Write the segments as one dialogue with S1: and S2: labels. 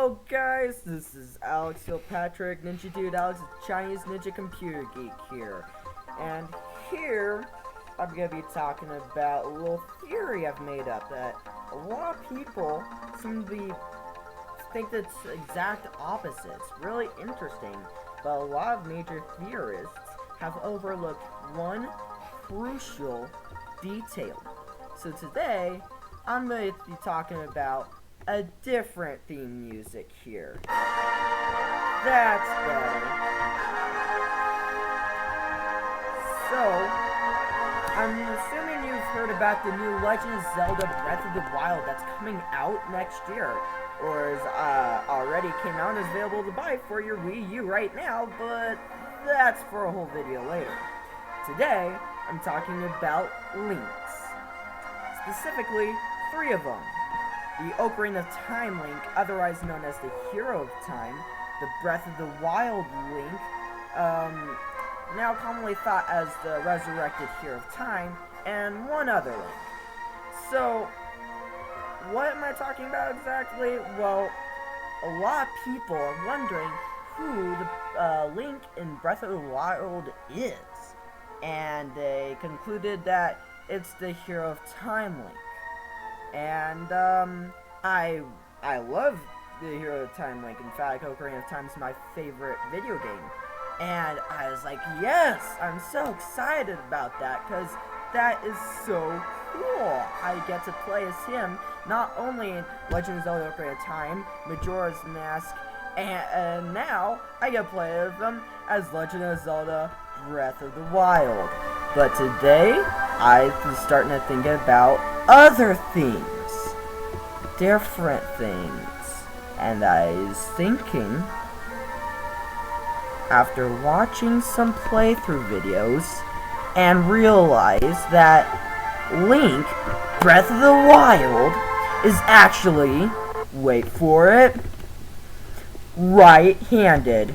S1: Hello guys, this is Alex Kilpatrick, Ninja Dude Alex, Chinese Ninja Computer Geek here. And here, I'm going to be talking about a little theory I've made up that a lot of people seem to think that's exact opposite. It's really interesting, but a lot of major theorists have overlooked one crucial detail. So today, I'm going to be talking about a different theme music here. That's better. So, I'm assuming you've heard about the new Legend of Zelda Breath of the Wild that's coming out next year. Or is already came out and is available to buy for your Wii U right now, but that's for a whole video later. Today, I'm talking about links. Specifically, 3 of them. The Ocarina of Time Link, otherwise known as the Hero of Time, the Breath of the Wild Link, now commonly thought as the Resurrected Hero of Time, and one other link. So, what am I talking about exactly? Well, a lot of people are wondering who the Link in Breath of the Wild is, and they concluded that it's the Hero of Time Link. And, I love the Hero of Time Link. In fact, Ocarina of Time is my favorite video game. And I was like, yes! I'm so excited about that, because that is so cool. I get to play as him, not only in Legend of Zelda Ocarina of Time, Majora's Mask, and now I get to play as him as Legend of Zelda Breath of the Wild. But today, I'm starting to think about other things. Different things. And I was thinking, after watching some playthrough videos, and realized that Link, Breath of the Wild, is actually, wait for it, right-handed.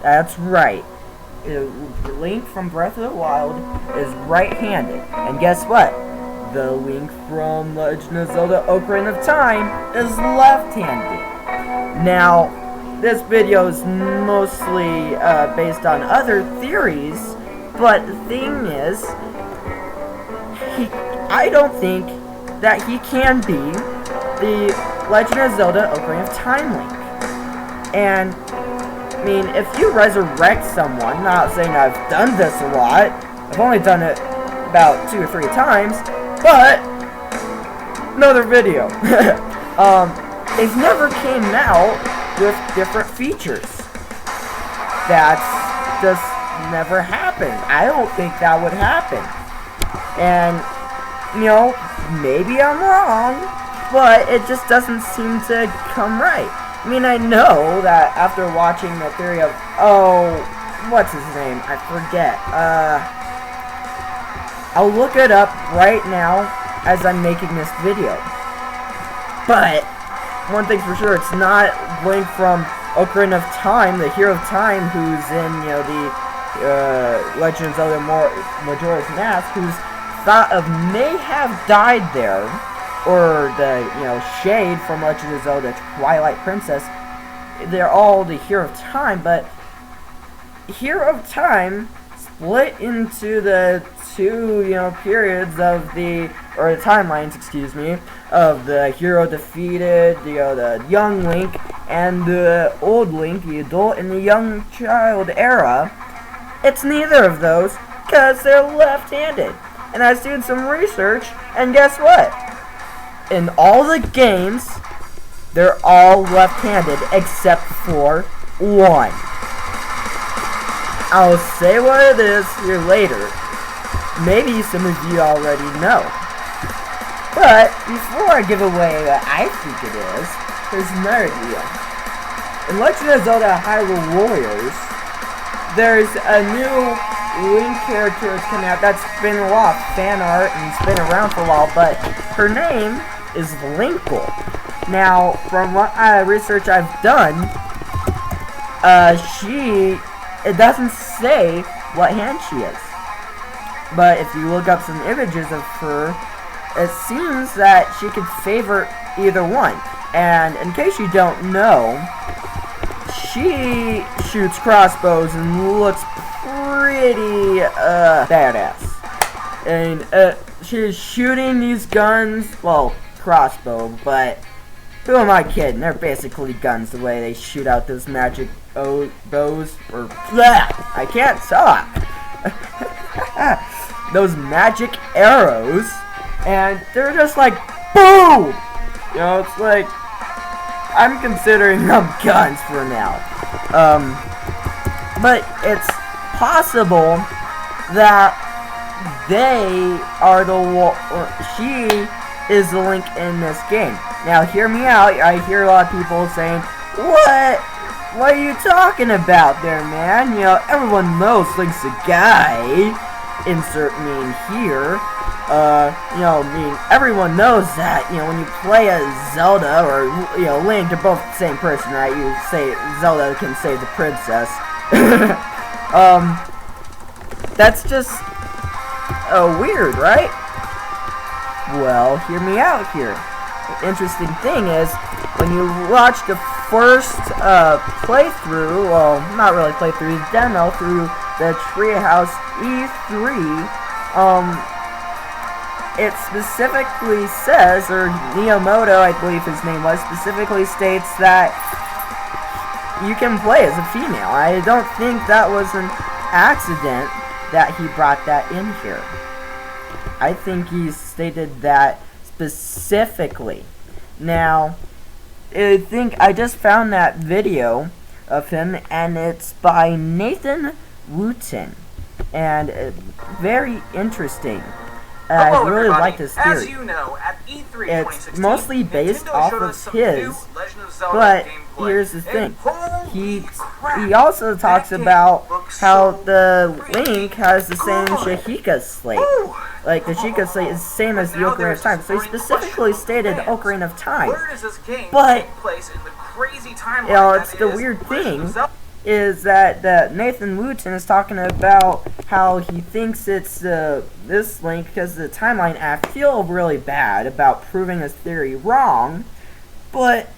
S1: That's right. Link from Breath of the Wild is right-handed. And guess what? The Link from Legend of Zelda Ocarina of Time is left-handed. Now, this video is mostly based on other theories, but the thing is, I don't think that he can be the Legend of Zelda Ocarina of Time Link. And I mean, if you resurrect someone, not saying I've done this a lot, I've only done it about 2 or 3 times, but another video. They've never came out with different features. That's just never happened. I don't think that would happen. And, you know, maybe I'm wrong, but it just doesn't seem to come right. I mean, I know that after watching the theory of, what's his name? I forget. I'll look it up right now as I'm making this video. But, one thing's for sure, it's not Link from Ocarina of Time, the Hero of Time, who's in, you know, the Legend of Zelda Majora's Mask, who's thought of may have died there. Or the, you know, Shade from Legend of Zelda Twilight Princess. They're all the Hero of Time, but Hero of Time split into the 2, you know, periods of the, or the timelines, excuse me, of the hero defeated, you know, the young Link, and the old Link, the adult and the young child era. It's neither of those, because they're left-handed. And I was doing some research, and guess what? In all the games, they're all left-handed except for one. I'll say what it is here later. Maybe some of you already know. But before I give away what I think it is, here's another deal. In Legend of Zelda Hyrule Warriors, there's a new Link character that's coming out that's been a lot of fan art and it's been around for a while, but her name is Linkle. Now, from what research I've done, it doesn't say what hand she is. But if you look up some images of her, it seems that she could favor either one. And in case you don't know, she shoots crossbows and looks pretty badass. And she's shooting these guns, well, crossbow, but who am I kidding? They're basically guns the way they shoot out those magic bows, or I can't talk. Those magic arrows, and they're just like boom. You know, it's like I'm considering them guns for now. But it's possible that they are she is the Link in this game. Now, hear me out. I hear a lot of people saying, What are you talking about there, man? You know, everyone knows Link's a guy. Insert meme here. You know, I mean, everyone knows that, you know, when you play as Zelda or, you know, Link, they're both the same person, right? You say Zelda can save the princess. That's just, weird, right? Well, hear me out here. The interesting thing is, when you watch the first, playthrough, well, not really playthrough, demo through the Treehouse E3, it specifically says, or Miyamoto, I believe his name was, specifically states that you can play as a female. I don't think that was an accident that he brought that in here. I think he stated that specifically. Now, I think I just found that video of him, and it's by Nathan Wooten, and very interesting. I really like this theory.
S2: As you know, at E3
S1: it's mostly based off of his, but here's the thing. He also talks about how the Link has the same Sheikah slate. Like, the Sheikah slate is the same as the Ocarina of Time. So he specifically stated Ocarina of Time. But, you know, it's the weird thing is that Nathan Wooten is talking about how he thinks it's this Link because of the timeline. I feel really bad about proving his theory wrong, but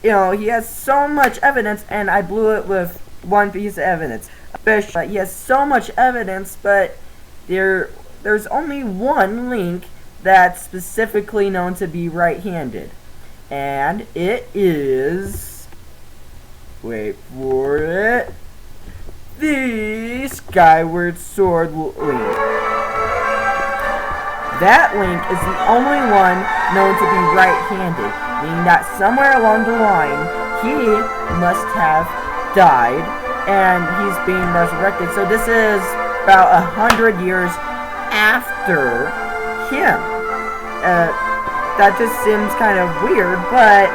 S1: you know, he has so much evidence, and I blew it with one piece of evidence. He has so much evidence, but there's only one Link that's specifically known to be right-handed, and it is, wait for it, the Skyward Sword Link. That Link is the only one known to be right-handed, meaning that somewhere along the line, he must have died, and he's being resurrected. So this is about 100 years after him. That just seems kind of weird, but,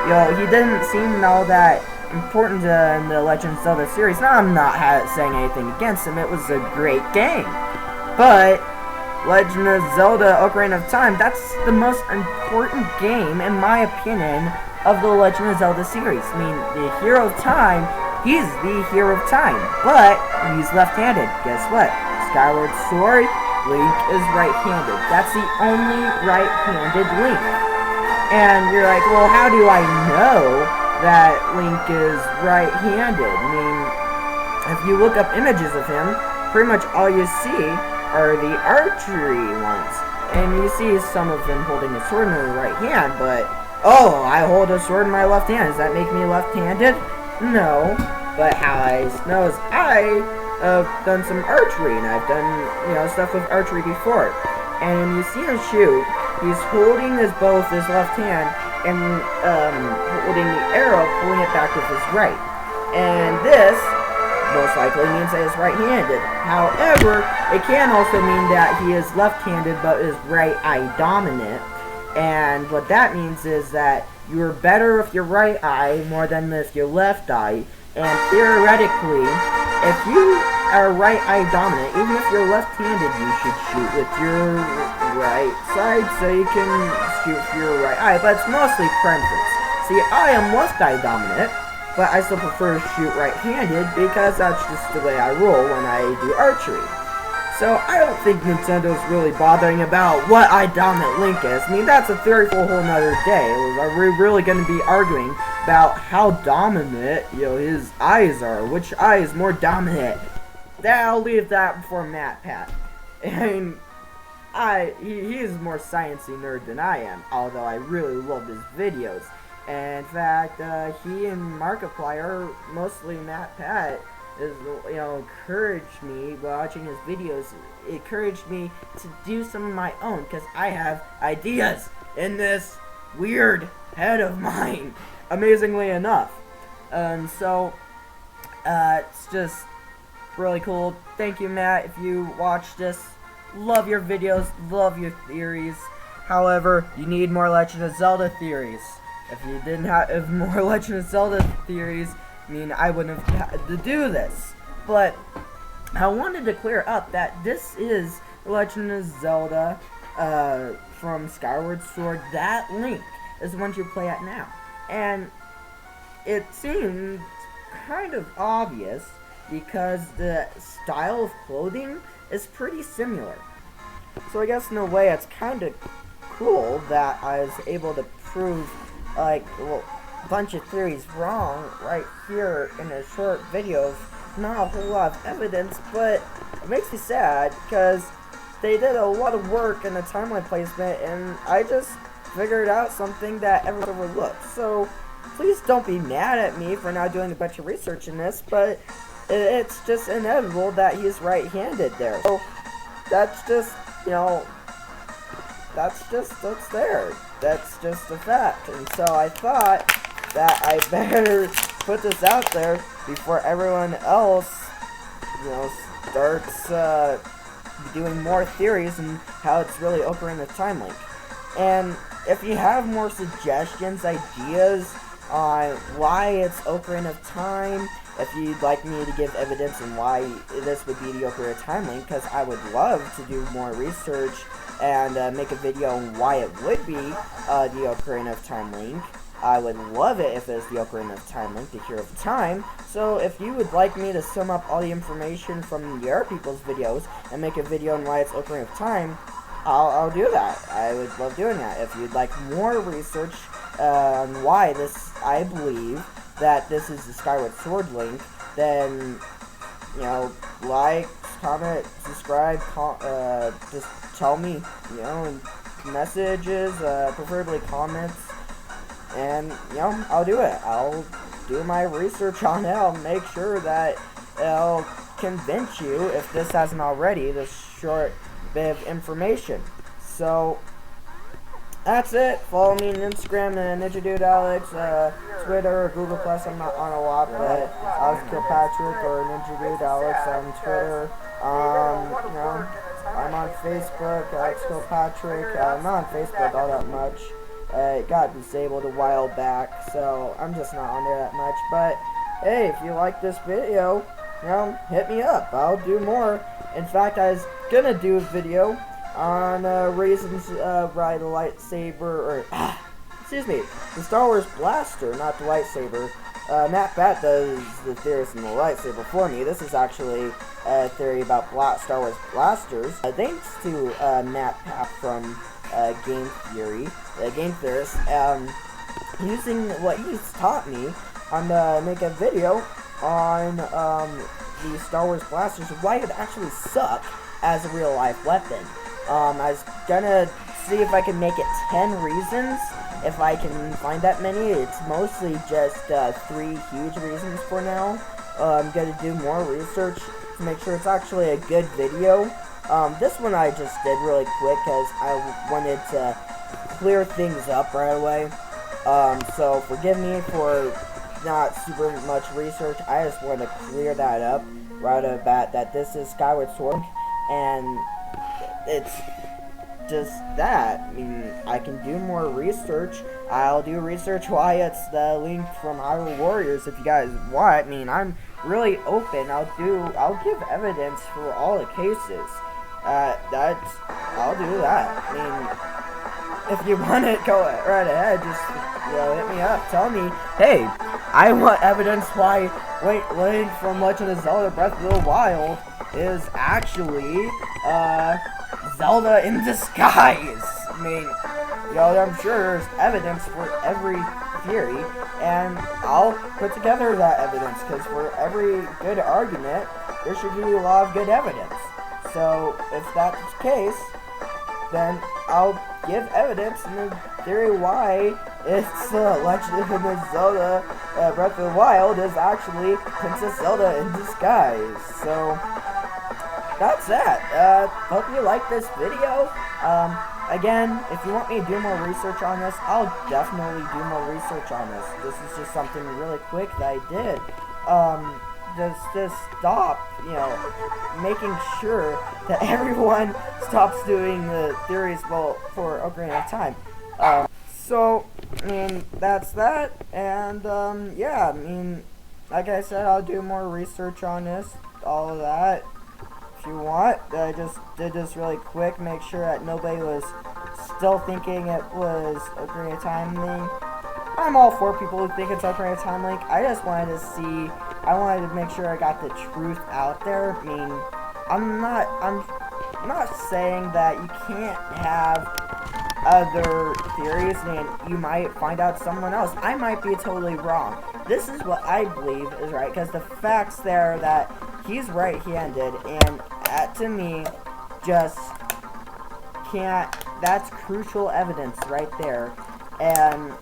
S1: you know, he didn't seem all that important in the Legend of Zelda series. Now, I'm not saying anything against him. It was a great game. But Legend of Zelda Ocarina of Time, that's the most important game, in my opinion, of the Legend of Zelda series. I mean, the hero of time, he's the hero of time, but he's left-handed. Guess what? Skyward Sword, Link is right-handed. That's the only right-handed Link. And you're like, well, how do I know that Link is right-handed? I mean, if you look up images of him, pretty much all you see are the archery ones. And you see some of them holding a sword in their right hand, but, oh, I hold a sword in my left hand. Does that make me left-handed? No. But how I know is I have done some archery, and I've done, you know, stuff with archery before. And when you see him shoot, he's holding his bow with his left hand, and holding the arrow, pulling it back with his right. And this most likely means that he's right-handed. However, it can also mean that he is left-handed but is right eye dominant. And what that means is that you're better with your right eye more than with your left eye. And theoretically, if you are right eye dominant, even if you're left-handed, you should shoot with your right side so you can shoot with your right eye, but it's mostly preference. See, I am left eye dominant, but I still prefer to shoot right-handed because that's just the way I roll when I do archery. So I don't think Nintendo's really bothering about what dominant Link is. I mean, that's a theory for a whole nother day. Are we really going to be arguing about how dominant, his eyes are? Which eye is more dominant? I'll leave that for Matt Pat. And he is more sciencey nerd than I am, although I really love his videos. And in fact, he and Markiplier, mostly Matt Pat, is, encouraged me watching his videos. It encouraged me to do some of my own, because I have ideas in this weird head of mine, amazingly enough. So it's just really cool. Thank you, Matt, if you watch this. Love your videos, love your theories. However, you need more Legend of Zelda theories. If you didn't have more Legend of Zelda theories, I mean, I wouldn't have had to do this. But I wanted to clear up that this is Legend of Zelda from Skyward Sword. That Link is the one you play at now. And it seemed kind of obvious because the style of clothing is pretty similar. So I guess in a way it's kind of cool that I was able to prove a bunch of theories wrong right here in a short video of not a whole lot of evidence, but it makes me sad because they did a lot of work in the timeline placement and I just figured out something that everyone overlooked. So please don't be mad at me for not doing a bunch of research in this, but it's just inevitable that he's right-handed there. So that's just, that's there. That's just a fact. And so I thought that I better put this out there before everyone else, starts doing more theories and how it's really Ocarina of Time Link. And if you have more suggestions, ideas on why it's Ocarina of Time, if you'd like me to give evidence on why this would be the Ocarina of Time Link, because I would love to do more research and make a video on why it would be the Ocarina of Time Link. I would love it if it was the Ocarina of Time Link, the Hero of Time. So if you would like me to sum up all the information from the other people's videos and make a video on why it's Ocarina of Time, I'll do that. I would love doing that. If you'd like more research on why I believe that this is the Skyward Sword Link, then, like, comment, subscribe, just tell me, messages, preferably comments, and, I'll do it. I'll do my research on it. I'll make sure that I'll convince you, if this hasn't already, this short bit of information. So that's it. Follow me on Instagram and NinjaDudeAlex, Twitter or Google+. I'm not on a lot, but Patrick or NinjaDudeAlex on Twitter. I'm on Facebook, Alex Kilpatrick. I'm not on Facebook all that much. It got disabled a while back, so I'm just not on there that much. But hey, if you like this video, hit me up. I'll do more. In fact, I was gonna do a video on reasons why the lightsaber, the Star Wars blaster, not the lightsaber. Matt Pat does the theories in the lightsaber for me. This is actually a theory about Star Wars blasters. Thanks to Matt Pat from Game Theory, Game Theorist, using what he's taught me, I'm gonna make a video on the Star Wars blasters, why it actually suck as a real life weapon. I was gonna see if I can make it 10 reasons, if I can find that many. It's mostly just 3 huge reasons for now. I'm gonna do more research to make sure it's actually a good video. This one I just did really quick because I wanted to clear things up right away. So forgive me for not super much research. I just want to clear that up right off the bat, that this is Skyward Sword, and it's just that. I mean, I can do more research. I'll do research why it's the Link from Hyrule Warriors if you guys want. I mean, I'm really open. I'll give evidence for all the cases. I'll do that. I mean, if you want it, go right ahead. Just, hit me up. Tell me, hey, I want evidence why Link from Legend of Zelda Breath of the Wild is actually Zelda in disguise. I mean, I'm sure there's evidence for every theory, and I'll put together that evidence, because for every good argument, there should be a lot of good evidence. So, if that's the case, then I'll give evidence in the theory why it's Legend of Zelda Breath of the Wild is actually Princess Zelda in disguise. So, that's that. Hope you like this video. Again, if you want me to do more research on this, I'll definitely do more research on this. This is just something really quick that I did. Just stop, making sure that everyone stops doing the theories, well, for Ocarina of Time. So, that's that, and, yeah, like I said, I'll do more research on this, all of that, if you want. I just did this really quick, make sure that nobody was still thinking it was Ocarina of Time Link. I'm all for people who think it's Ocarina of Time Link. I just wanted to make sure I got the truth out there. I'm not saying that you can't have other theories and you might find out someone else. I might be totally wrong. This is what I believe is right, because the facts there that he's right-handed, and that to me just can't, that's crucial evidence right there. And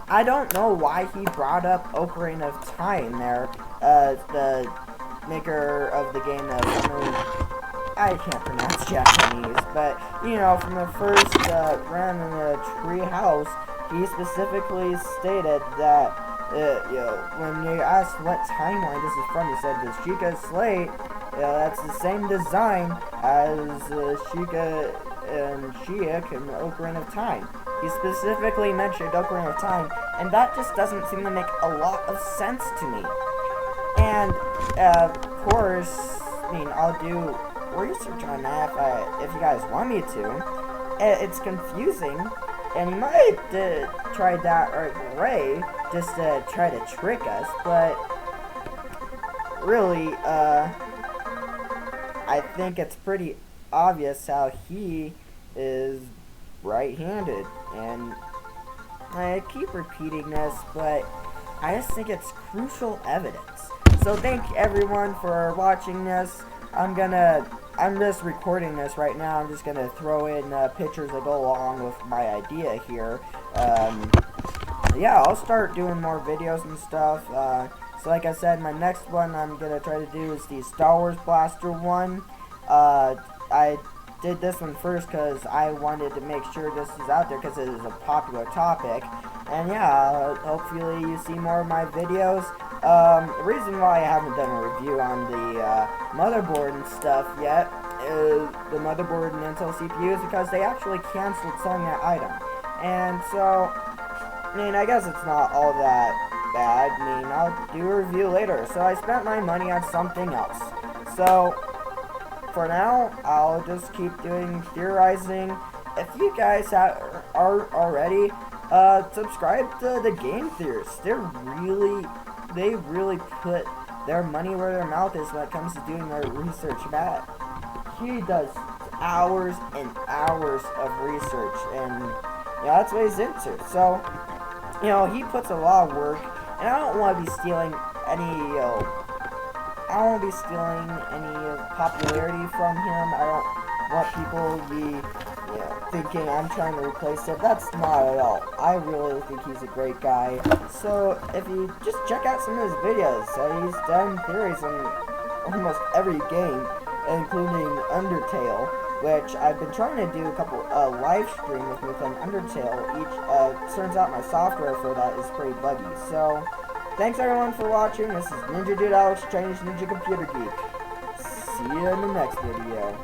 S1: I don't know why he brought up Ocarina of Time there, the maker of the game I can't pronounce Japanese, but, from the first run in the tree house, he specifically stated that, when they asked what timeline this is from, he said the Sheikah Slate, that's the same design as Sheikah and Sheik in Ocarina of Time. He specifically mentioned Ocarina of Time, and that just doesn't seem to make a lot of sense to me. And, of course, I'll do research on that if you guys want me to. It's confusing, and you might try that right away just to try to trick us, but really, I think it's pretty obvious how he is right-handed, and I keep repeating this, but I just think it's crucial evidence. So thank everyone for watching this. I'm just recording this right now. I'm just gonna throw in pictures that go along with my idea here. Yeah, I'll start doing more videos and stuff. So like I said, my next one I'm gonna try to do is the Star Wars Blaster one. I did this one first because I wanted to make sure this is out there because it is a popular topic. And yeah, hopefully you see more of my videos. The reason why I haven't done a review on the motherboard and stuff yet, the motherboard and Intel CPU, is because they actually canceled selling that item. And so, I guess it's not all that bad. I'll do a review later. So I spent my money on something else. So, for now, I'll just keep doing theorizing. If you guys are already, subscribe to the Game Theorists. They really put their money where their mouth is when it comes to doing their research. Matt, he does hours and hours of research, and that's what he's into. So, he puts a lot of work, and I don't want to be stealing any popularity from him. I don't want people to be thinking I'm trying to replace him. That's not at all. I really think he's a great guy. So if you just check out some of his videos, he's done theories on almost every game, including Undertale, which I've been trying to do a couple live streams with an Undertale. Turns out my software for that is pretty buggy. So thanks everyone for watching. This is Ninja Dude Alex, Chinese Ninja Computer Geek. See you in the next video.